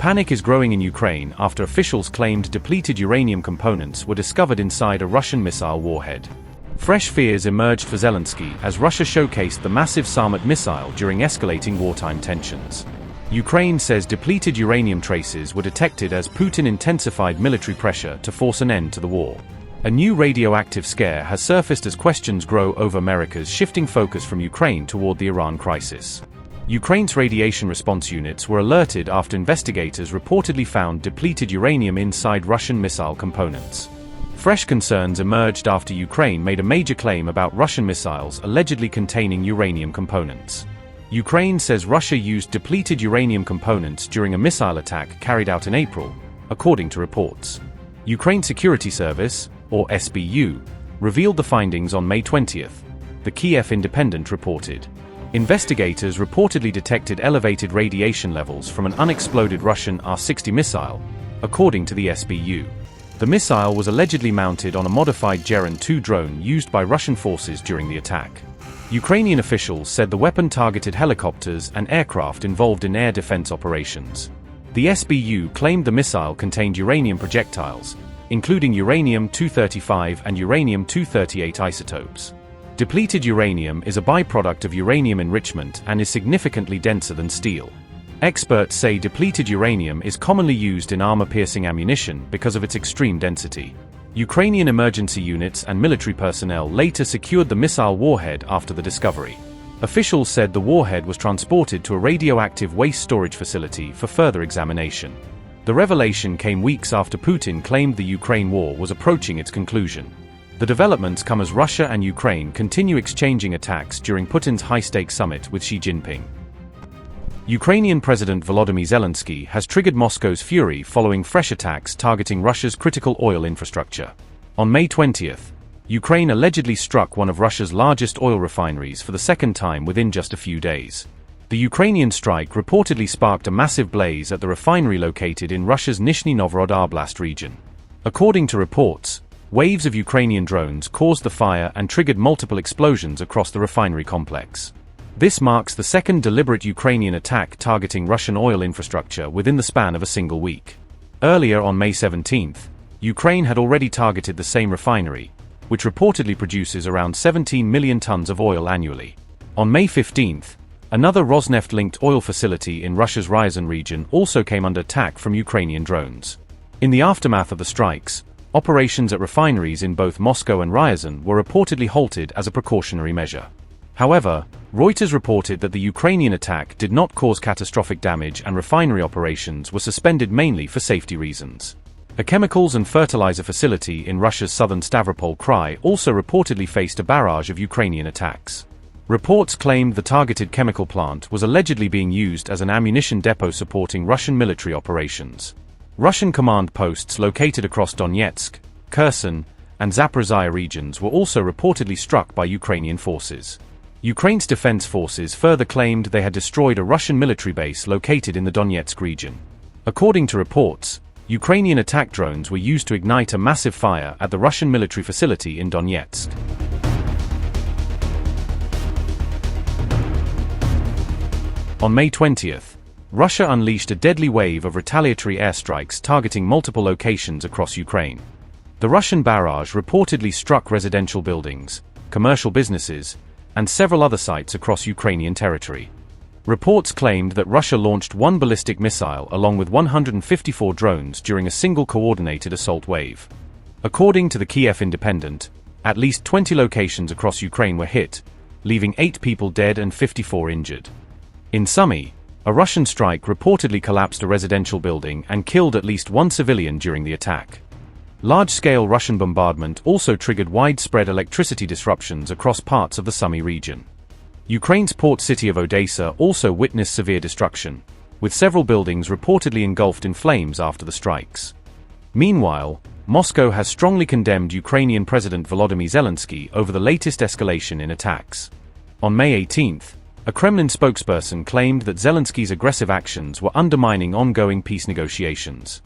Panic is growing in Ukraine after officials claimed depleted uranium components were discovered inside a Russian missile warhead. Fresh fears emerged for Zelensky as Russia showcased the massive Sarmat missile during escalating wartime tensions. Ukraine says depleted uranium traces were detected as Putin intensified military pressure to force an end to the war. A new radioactive scare has surfaced as questions grow over America's shifting focus from Ukraine toward the Iran crisis. Ukraine's radiation response units were alerted after investigators reportedly found depleted uranium inside Russian missile components. Fresh concerns emerged after Ukraine made a major claim about Russian missiles allegedly containing uranium components. Ukraine says Russia used depleted uranium components during a missile attack carried out in April, according to reports. Ukraine Security Service, or SBU, revealed the findings on May 20th, the Kyiv Independent reported. Investigators reportedly detected elevated radiation levels from an unexploded Russian R-60 missile, according to the SBU. The missile was allegedly mounted on a modified Geran 2 drone used by Russian forces during the attack. Ukrainian officials said the weapon targeted helicopters and aircraft involved in air defense operations. The SBU claimed the missile contained uranium projectiles, including uranium-235 and uranium-238 isotopes. Depleted uranium is a byproduct of uranium enrichment and is significantly denser than steel. Experts say depleted uranium is commonly used in armor-piercing ammunition because of its extreme density. Ukrainian emergency units and military personnel later secured the missile warhead after the discovery. Officials said the warhead was transported to a radioactive waste storage facility for further examination. The revelation came weeks after Putin claimed the Ukraine war was approaching its conclusion. The developments come as Russia and Ukraine continue exchanging attacks during Putin's high-stakes summit with Xi Jinping. Ukrainian President Volodymyr Zelensky has triggered Moscow's fury following fresh attacks targeting Russia's critical oil infrastructure. On May 20th, Ukraine allegedly struck one of Russia's largest oil refineries for the second time within just a few days. The Ukrainian strike reportedly sparked a massive blaze at the refinery located in Russia's Nizhny Novgorod Oblast region. According to reports, waves of Ukrainian drones caused the fire and triggered multiple explosions across the refinery complex. This marks the second deliberate Ukrainian attack targeting Russian oil infrastructure within the span of a single week. Earlier on May 17th, Ukraine had already targeted the same refinery, which reportedly produces around 17 million tons of oil annually. On May 15th, another Rosneft-linked oil facility in Russia's Ryazan region also came under attack from Ukrainian drones. In the aftermath of the strikes, operations at refineries in both Moscow and Ryazan were reportedly halted as a precautionary measure. However, Reuters reported that the Ukrainian attack did not cause catastrophic damage and refinery operations were suspended mainly for safety reasons. A chemicals and fertilizer facility in Russia's southern Stavropol Krai also reportedly faced a barrage of Ukrainian attacks. Reports claimed the targeted chemical plant was allegedly being used as an ammunition depot supporting Russian military operations. Russian command posts located across Donetsk, Kherson, and Zaporizhzhia regions were also reportedly struck by Ukrainian forces. Ukraine's defense forces further claimed they had destroyed a Russian military base located in the Donetsk region. According to reports, Ukrainian attack drones were used to ignite a massive fire at the Russian military facility in Donetsk. On May 20th, Russia unleashed a deadly wave of retaliatory airstrikes targeting multiple locations across Ukraine. The Russian barrage reportedly struck residential buildings, commercial businesses, and several other sites across Ukrainian territory. Reports claimed that Russia launched one ballistic missile along with 154 drones during a single coordinated assault wave. According to the Kyiv Independent, at least 20 locations across Ukraine were hit, leaving 8 people dead and 54 injured. In Sumy, a Russian strike reportedly collapsed a residential building and killed at least one civilian during the attack. Large-scale Russian bombardment also triggered widespread electricity disruptions across parts of the Sumy region. Ukraine's port city of Odessa also witnessed severe destruction, with several buildings reportedly engulfed in flames after the strikes. Meanwhile, Moscow has strongly condemned Ukrainian President Volodymyr Zelensky over the latest escalation in attacks. On May 18th, a Kremlin spokesperson claimed that Zelensky's aggressive actions were undermining ongoing peace negotiations.